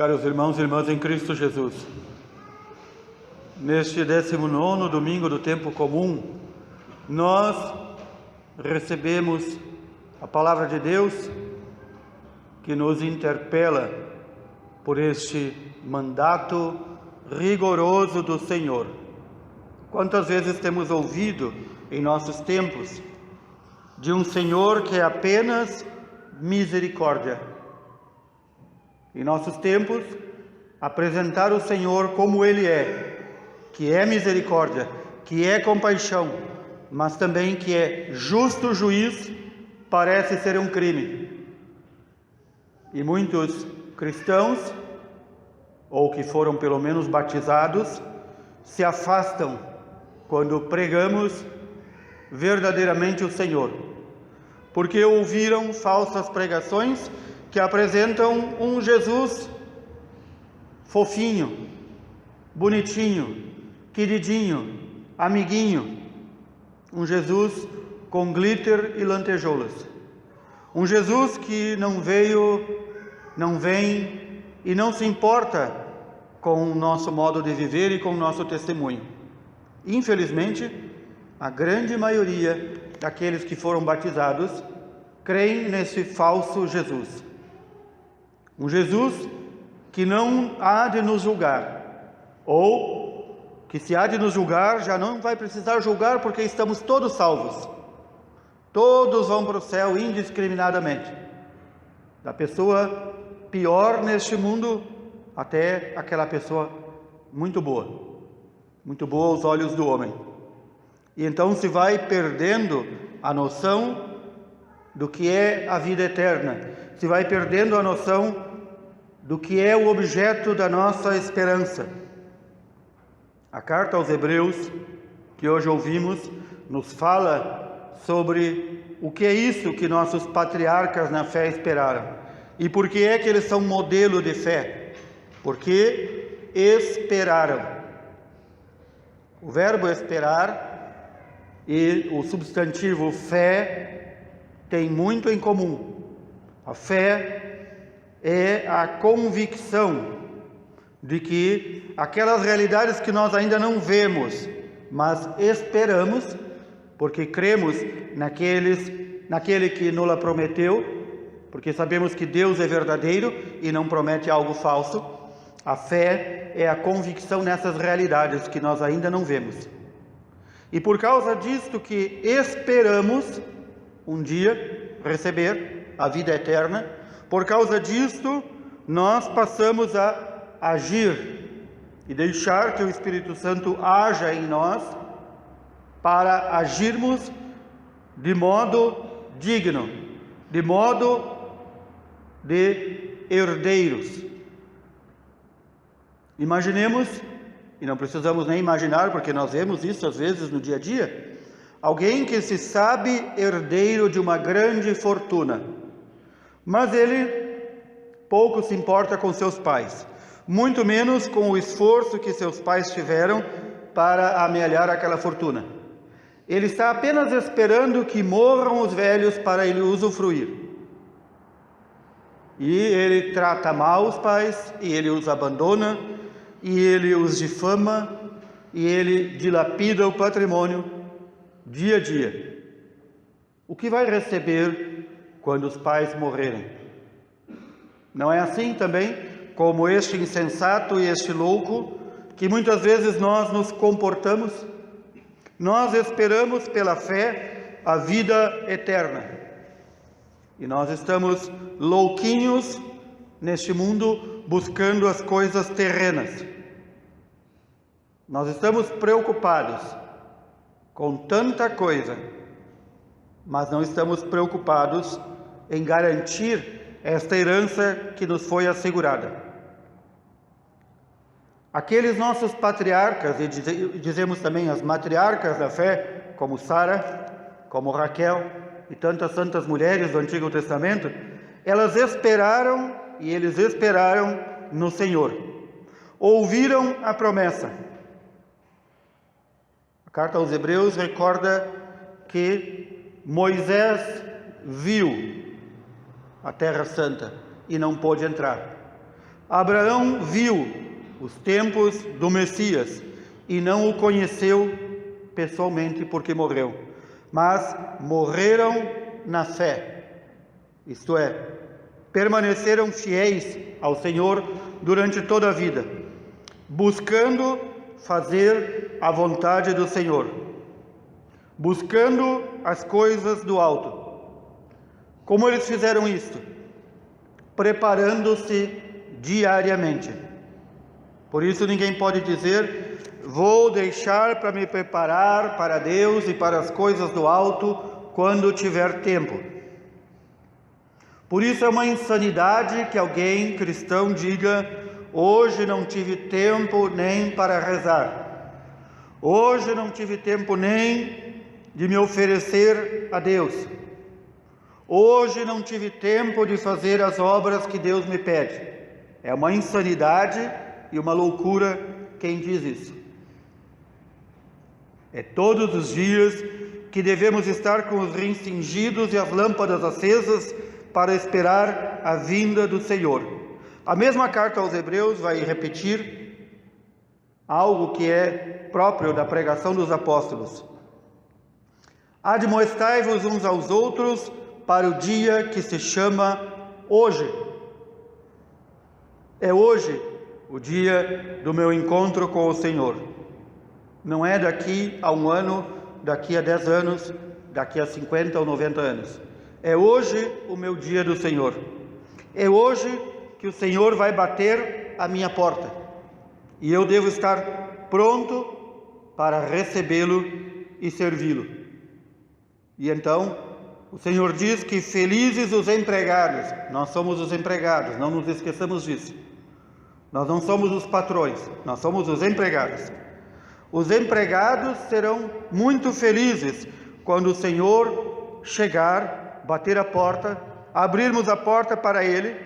Caros irmãos e irmãs em Cristo Jesus, neste 19º domingo do tempo comum, nós recebemos a palavra de Deus que nos interpela por este mandato rigoroso do Senhor. Quantas vezes temos ouvido em nossos tempos de um Senhor que é apenas misericórdia? Em nossos tempos, apresentar o Senhor como Ele é, que é misericórdia, que é compaixão, mas também que é justo juiz, parece ser um crime. E muitos cristãos, ou que foram pelo menos batizados, se afastam quando pregamos verdadeiramente o Senhor, porque ouviram falsas pregações que apresentam um Jesus fofinho, bonitinho, queridinho, amiguinho, um Jesus com glitter e lantejoulas, um Jesus que não vem e não se importa com o nosso modo de viver e com o nosso testemunho. Infelizmente, a grande maioria daqueles que foram batizados creem nesse falso Jesus. Um Jesus que não há de nos julgar, ou que se há de nos julgar, já não vai precisar julgar porque estamos todos salvos. Todos vão para o céu indiscriminadamente. Da pessoa pior neste mundo até aquela pessoa muito boa aos olhos do homem. E então se vai perdendo a noção do que é a vida eterna, se vai perdendo a noção do que é o objeto da nossa esperança. A carta aos Hebreus, que hoje ouvimos, nos fala sobre o que é isso que nossos patriarcas na fé esperaram. E por que é que eles são modelo de fé? Porque esperaram. O verbo esperar e o substantivo fé têm muito em comum. A fé é a convicção de que aquelas realidades que nós ainda não vemos, mas esperamos, porque cremos naquele que nos prometeu, porque sabemos que Deus é verdadeiro e não promete algo falso. A fé é a convicção nessas realidades que nós ainda não vemos. E por causa disto que esperamos um dia receber a vida eterna, por causa disto nós passamos a agir e deixar que o Espírito Santo haja em nós para agirmos de modo digno, de modo de herdeiros. Imaginemos, e não precisamos nem imaginar porque nós vemos isso às vezes no dia a dia, alguém que se sabe herdeiro de uma grande fortuna, mas ele pouco se importa com seus pais, muito menos com o esforço que seus pais tiveram para amealhar aquela fortuna. Ele está apenas esperando que morram os velhos para ele usufruir. E ele trata mal os pais, e ele os abandona, e ele os difama, e ele dilapida o patrimônio dia a dia. O que vai receber quando os pais morrerem? Não é assim também como este insensato e este louco que muitas vezes nós nos comportamos? Nós esperamos pela fé a vida eterna e nós estamos louquinhos neste mundo buscando as coisas terrenas. Nós estamos preocupados com tanta coisa, mas não estamos preocupados em garantir esta herança que nos foi assegurada. Aqueles nossos patriarcas, e dizemos também as matriarcas da fé, como Sara, como Raquel e tantas santas mulheres do Antigo Testamento, elas esperaram e eles esperaram no Senhor. Ouviram a promessa. A carta aos Hebreus recorda que Moisés viu a Terra Santa e não pôde entrar. Abraão viu os tempos do Messias e não o conheceu pessoalmente porque morreu, mas morreram na fé, isto é, permaneceram fiéis ao Senhor durante toda a vida, buscando fazer a vontade do Senhor, buscando as coisas do alto. Como eles fizeram isto? Preparando-se diariamente. Por isso ninguém pode dizer: vou deixar para me preparar para Deus e para as coisas do alto quando tiver tempo. Por isso é uma insanidade que alguém cristão diga: hoje não tive tempo nem para rezar, hoje não tive tempo nem de me oferecer a Deus, hoje não tive tempo de fazer as obras que Deus me pede. É uma insanidade e uma loucura quem diz isso. É todos os dias que devemos estar com os rins cingidos e as lâmpadas acesas para esperar a vinda do Senhor. A mesma carta aos Hebreus vai repetir algo que é próprio da pregação dos apóstolos. Admoestai-vos uns aos outros para o dia que se chama hoje. É hoje o dia do meu encontro com o Senhor. Não é daqui a 1 ano, daqui a 10 anos, daqui a 50 ou 90 anos. É hoje o meu dia do Senhor. É hoje que o Senhor vai bater a minha porta. E eu devo estar pronto para recebê-lo e servi-lo. E então, o Senhor diz que felizes os empregados. Nós somos os empregados, não nos esqueçamos disso. Nós não somos os patrões, nós somos os empregados. Os empregados serão muito felizes quando o Senhor chegar, bater a porta, abrirmos a porta para Ele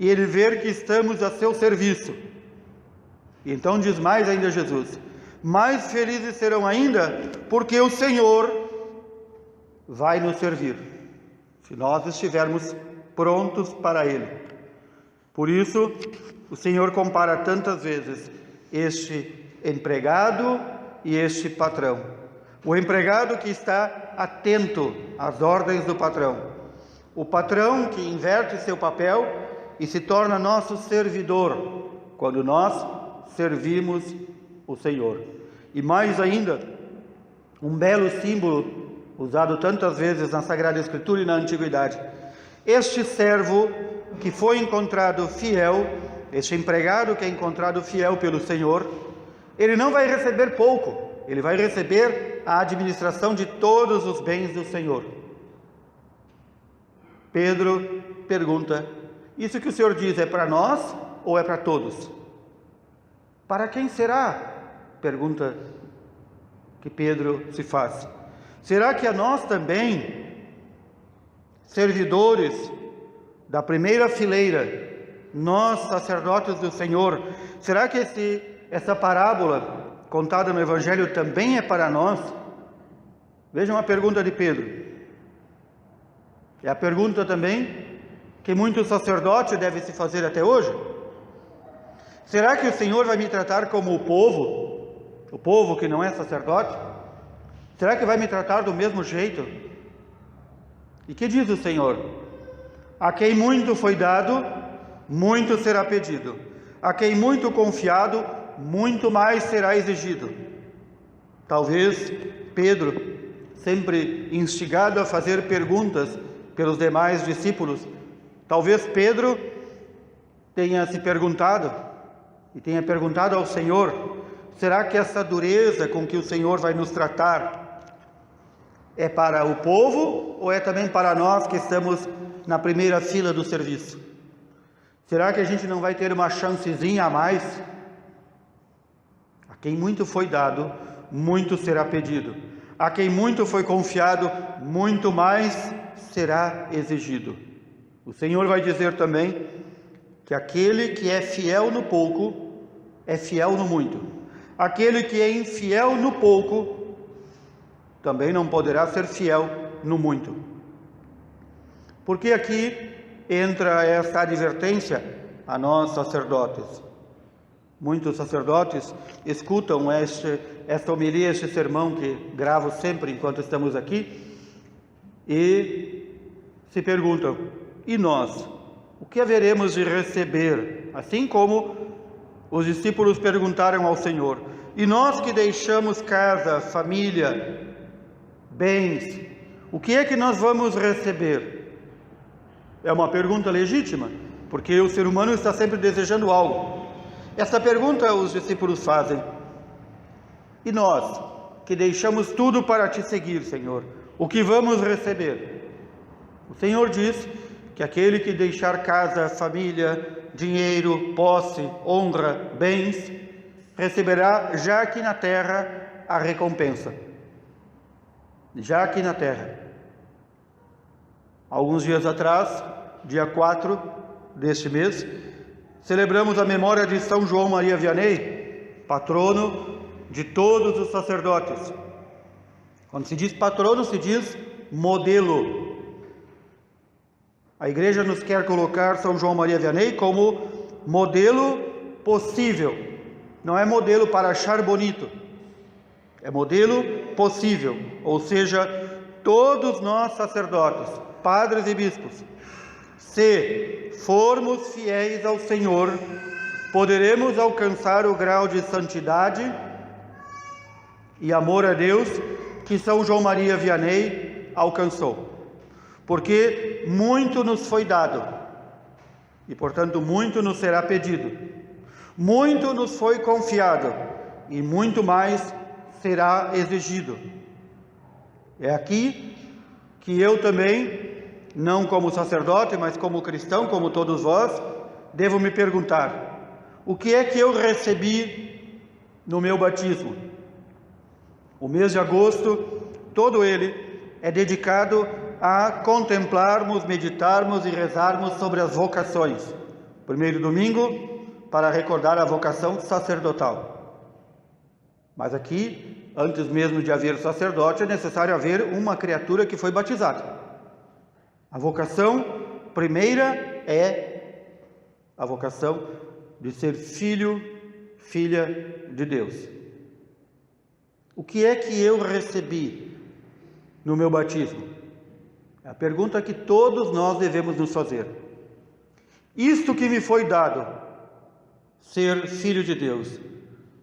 e Ele ver que estamos a seu serviço. E então diz mais ainda Jesus: mais felizes serão ainda porque o Senhor vai nos servir, se nós estivermos prontos para Ele. Por isso, o Senhor compara tantas vezes este empregado e este patrão. O empregado que está atento às ordens do patrão. O patrão que inverte seu papel e se torna nosso servidor, quando nós servimos o Senhor. E mais ainda, um belo símbolo usado tantas vezes na Sagrada Escritura e na Antiguidade. Este servo que foi encontrado fiel, este empregado que é encontrado fiel pelo Senhor, ele não vai receber pouco, ele vai receber a administração de todos os bens do Senhor. Pedro pergunta: isso que o Senhor diz é para nós ou é para todos? Para quem será? Pergunta que Pedro se faz. Será que a nós também, servidores da primeira fileira, nós, sacerdotes do Senhor, será que essa parábola contada no Evangelho também é para nós? Vejam a pergunta de Pedro. É a pergunta também que muito sacerdote deve se fazer até hoje. Será que o Senhor vai me tratar como o povo que não é sacerdote? Será que vai me tratar do mesmo jeito? E que diz o Senhor? A quem muito foi dado, muito será pedido. A quem muito confiado, muito mais será exigido. Talvez Pedro, sempre instigado a fazer perguntas pelos demais discípulos, talvez Pedro tenha se perguntado e tenha perguntado ao Senhor: será que essa dureza com que o Senhor vai nos tratar é para o povo ou é também para nós que estamos na primeira fila do serviço? Será que a gente não vai ter uma chancezinha a mais? A quem muito foi dado, muito será pedido. A quem muito foi confiado, muito mais será exigido. O Senhor vai dizer também que aquele que é fiel no pouco, é fiel no muito. Aquele que é infiel no pouco, também não poderá ser fiel no muito. Porque aqui entra esta advertência a nós sacerdotes. Muitos sacerdotes escutam esta homilia, este sermão que gravo sempre enquanto estamos aqui, e se perguntam: e nós? O que haveremos de receber? Assim como os discípulos perguntaram ao Senhor: e nós que deixamos casa, família, bens, o que é que nós vamos receber? É uma pergunta legítima, porque o ser humano está sempre desejando algo. Essa pergunta os discípulos fazem: e nós, que deixamos tudo para te seguir, Senhor, o que vamos receber? O Senhor diz que aquele que deixar casa, família, dinheiro, posse, honra, bens, receberá já aqui na terra a recompensa. Já aqui na terra. Alguns dias atrás, dia 4 deste mês, celebramos a memória de São João Maria Vianney, patrono de todos os sacerdotes. Quando se diz patrono, se diz modelo. A Igreja nos quer colocar São João Maria Vianney como modelo possível. Não é modelo para achar bonito, é modelo possível. Ou seja, todos nós sacerdotes, padres e bispos, se formos fiéis ao Senhor, poderemos alcançar o grau de santidade e amor a Deus que São João Maria Vianney alcançou. Porque muito nos foi dado, e portanto muito nos será pedido. Muito nos foi confiado, e muito mais será exigido. É aqui que eu também, não como sacerdote, mas como cristão, como todos vós, devo me perguntar: o que é que eu recebi no meu batismo? O mês de agosto, todo ele é dedicado a contemplarmos, meditarmos e rezarmos sobre as vocações. Primeiro domingo, para recordar a vocação sacerdotal. Mas aqui, antes mesmo de haver sacerdote, é necessário haver uma criatura que foi batizada. A vocação primeira é a vocação de ser filho, filha de Deus. O que é que eu recebi no meu batismo? É a pergunta que todos nós devemos nos fazer. Isto que me foi dado, ser filho de Deus,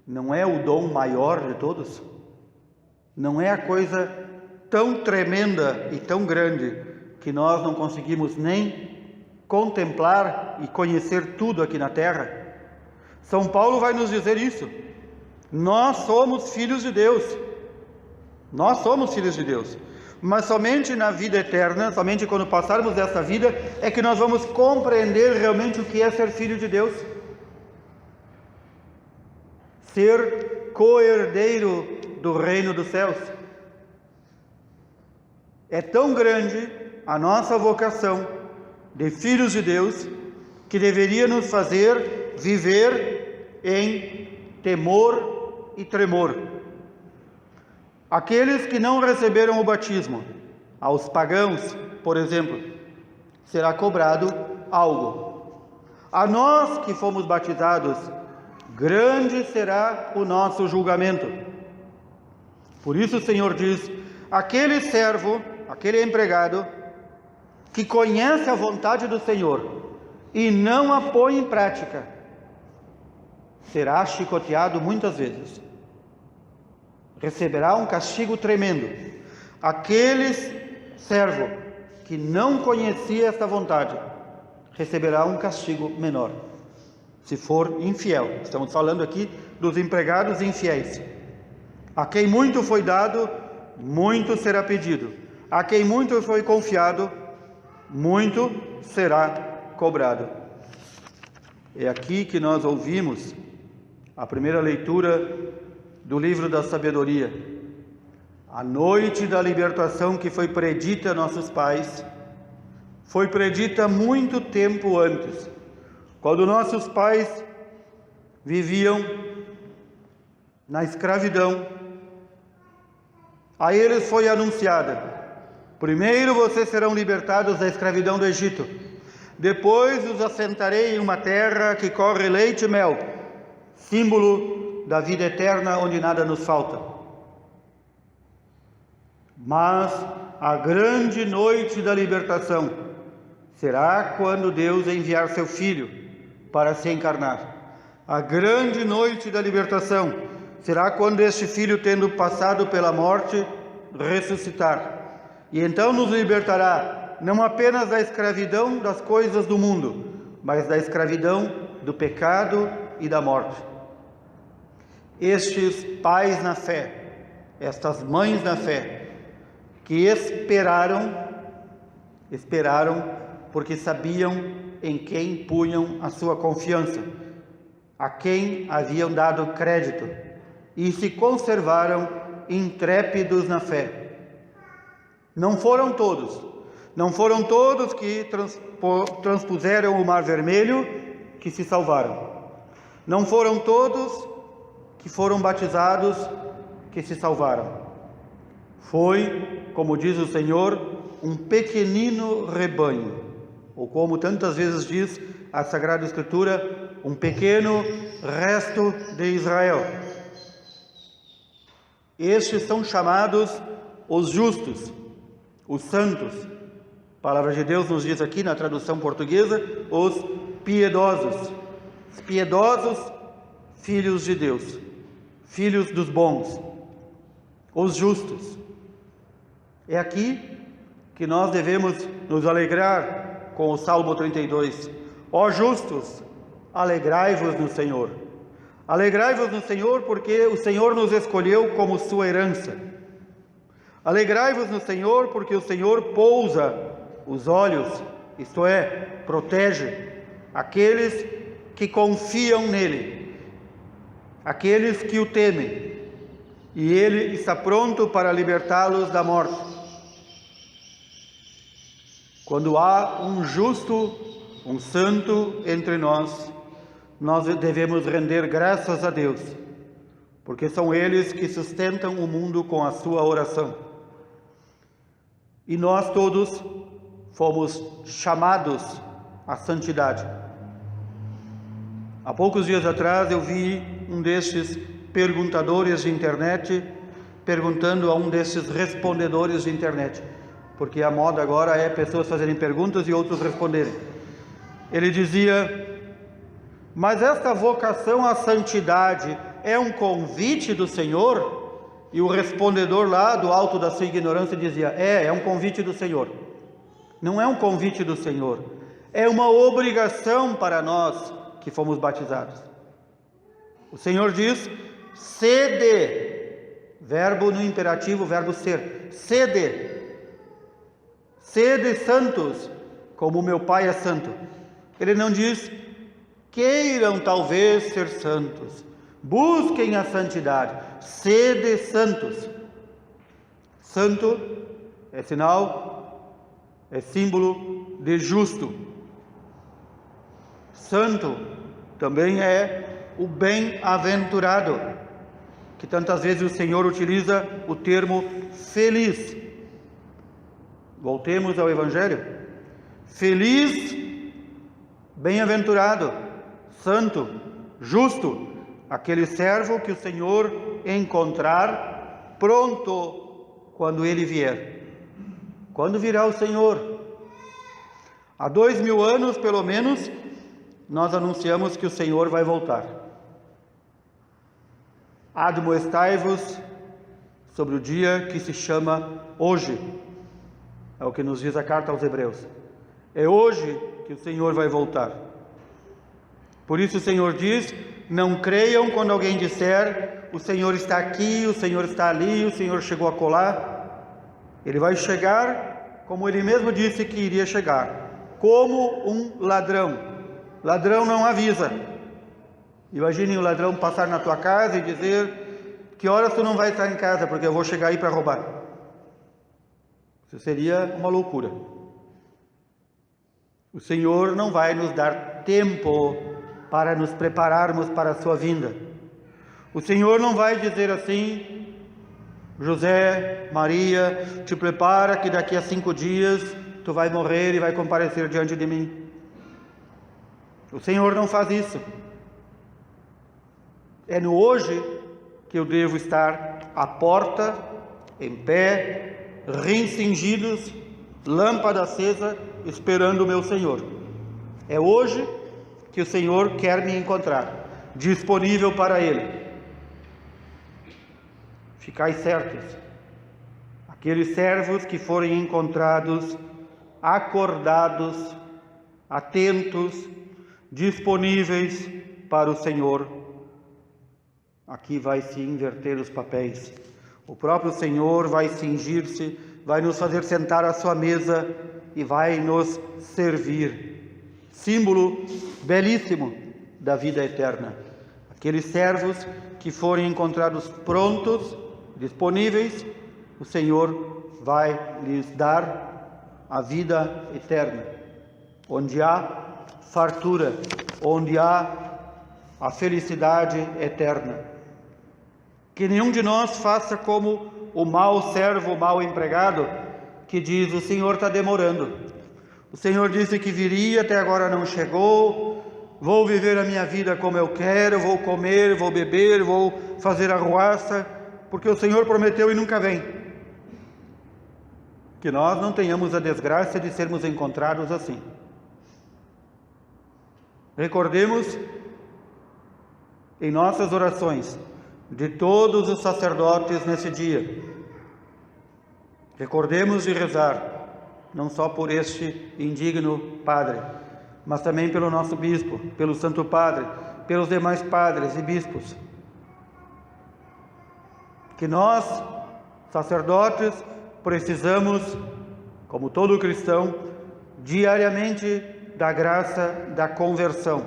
não é o dom maior de todos? Não é a coisa tão tremenda e tão grande que nós não conseguimos nem contemplar e conhecer tudo aqui na terra? São Paulo vai nos dizer isso. Nós somos filhos de Deus. Nós somos filhos de Deus. Mas somente na vida eterna, somente quando passarmos dessa vida, é que nós vamos compreender realmente o que é ser filho de Deus. Ser co-herdeiro do reino dos céus. É tão grande a nossa vocação de filhos de Deus, que deveria nos fazer viver em temor e tremor. Aqueles que não receberam o batismo, aos pagãos, por exemplo, será cobrado algo. A nós que fomos batizados, grande será o nosso julgamento. Por isso o Senhor diz: aquele servo, aquele empregado, que conhece a vontade do Senhor e não a põe em prática, será chicoteado muitas vezes. Receberá um castigo tremendo. Aquele servo que não conhecia esta vontade, receberá um castigo menor, se for infiel. Estamos falando aqui dos empregados infiéis. A quem muito foi dado, muito será pedido. A quem muito foi confiado, muito será cobrado. É aqui que nós ouvimos a primeira leitura do livro da sabedoria. A noite da libertação que foi predita a nossos pais, foi predita muito tempo antes, quando nossos pais viviam na escravidão. A eles foi anunciada: primeiro vocês serão libertados da escravidão do Egito, Depois os assentarei em uma terra que corre leite e mel, símbolo da vida eterna onde nada nos falta. Mas a grande noite da libertação será quando Deus enviar seu Filho para se encarnar. A grande noite da libertação será quando este Filho, tendo passado pela morte, ressuscitar. E então nos libertará, não apenas da escravidão das coisas do mundo, mas da escravidão do pecado e da morte. Estes pais na fé, estas mães na fé, que esperaram porque sabiam em quem punham a sua confiança, a quem haviam dado crédito, e se conservaram intrépidos na fé. Não foram todos que transpuseram o Mar Vermelho que se salvaram. Não foram todos que foram batizados que se salvaram. Foi, como diz o Senhor, um pequenino rebanho, ou como tantas vezes diz a Sagrada Escritura, um pequeno resto de Israel. Estes são chamados os justos, os santos. A palavra de Deus nos diz aqui na tradução portuguesa, os piedosos. Os piedosos, filhos de Deus, filhos dos bons, os justos. É aqui que nós devemos nos alegrar com o Salmo 32. Ó justos, alegrai-vos no Senhor. Alegrai-vos no Senhor, porque o Senhor nos escolheu como sua herança. Alegrai-vos no Senhor, porque o Senhor pousa os olhos, isto é, protege aqueles que confiam nele, aqueles que o temem, e ele está pronto para libertá-los da morte. Quando há um justo, um santo entre nós devemos render graças a Deus, porque são eles que sustentam o mundo com a sua oração. E nós todos fomos chamados à santidade. Há poucos dias atrás eu vi um destes perguntadores de internet perguntando a um desses respondedores de internet, porque a moda agora é pessoas fazerem perguntas e outros responderem. Ele dizia: mas esta vocação à santidade é um convite do Senhor? E o respondedor lá do alto da sua ignorância dizia: é um convite do Senhor. Não é um convite do Senhor, é uma obrigação para nós que fomos batizados. O Senhor diz: sede, verbo no imperativo, verbo ser, sede santos, como meu Pai é santo. Ele não diz: queiram talvez ser santos, busquem a santidade, sede santos. Santo é sinal, é símbolo de justo. Santo também é o bem-aventurado, que tantas vezes o Senhor utiliza o termo feliz. Voltemos ao Evangelho. Feliz, bem-aventurado, santo, justo, aquele servo que o Senhor encontrar pronto quando ele vier. Quando virá o Senhor? Há 2000 anos, pelo menos, nós anunciamos que o Senhor vai voltar. Admoestai-vos sobre o dia que se chama hoje. É o que nos diz a carta aos Hebreus. É hoje que o Senhor vai voltar. Por isso o Senhor diz: não creiam quando alguém disser: o Senhor está aqui, o Senhor está ali, o Senhor chegou a colar. Ele vai chegar como ele mesmo disse que iria chegar, como um ladrão. Ladrão não avisa. Imagine o ladrão passar na tua casa e dizer: que horas tu não vai estar em casa porque eu vou chegar aí para roubar. Isso seria uma loucura. O Senhor não vai nos dar tempo para nos prepararmos para a sua vinda. O Senhor não vai dizer assim: José, Maria, te prepara que daqui a 5 dias tu vai morrer e vai comparecer diante de mim. O Senhor não faz isso. É no hoje que eu devo estar à porta, em pé, rins cingidos, lâmpada acesa, esperando o meu Senhor. É hoje que o Senhor quer me encontrar, disponível para Ele. Ficai certos, aqueles servos que forem encontrados, acordados, atentos, disponíveis para o Senhor, aqui vai se inverter os papéis. O próprio Senhor vai cingir-se, vai nos fazer sentar à sua mesa e vai nos servir. Símbolo belíssimo da vida eterna. Aqueles servos que forem encontrados prontos, disponíveis, o Senhor vai lhes dar a vida eterna, onde há fartura, onde há a felicidade eterna. Que nenhum de nós faça como o mau servo, o mau empregado, que diz: o Senhor está demorando. O Senhor disse que viria, até agora não chegou. Vou viver a minha vida como eu quero, vou comer, vou beber, vou fazer arruaça, porque o Senhor prometeu e nunca vem. Que nós não tenhamos a desgraça de sermos encontrados assim. Recordemos em nossas orações de todos os sacerdotes nesse dia. Recordemos de rezar, não só por este indigno padre, mas também pelo nosso bispo, pelo Santo Padre, pelos demais padres e bispos. Que nós, sacerdotes, precisamos, como todo cristão, diariamente da graça da conversão,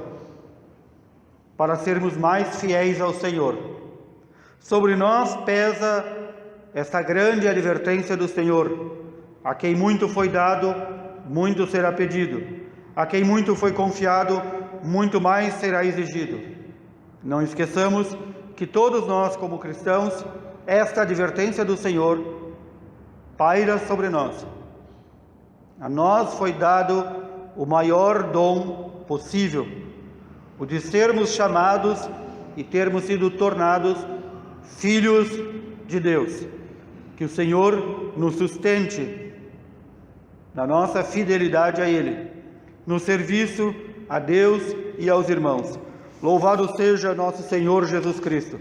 para sermos mais fiéis ao Senhor. Sobre nós pesa esta grande advertência do Senhor: a quem muito foi dado, muito será pedido; a quem muito foi confiado, muito mais será exigido. Não esqueçamos que todos nós, como cristãos, esta advertência do Senhor paira sobre nós. A nós foi dado o maior dom possível, o de sermos chamados e termos sido tornados filhos de Deus. Que o Senhor nos sustente na nossa fidelidade a Ele, no serviço a Deus e aos irmãos. Louvado seja nosso Senhor Jesus Cristo.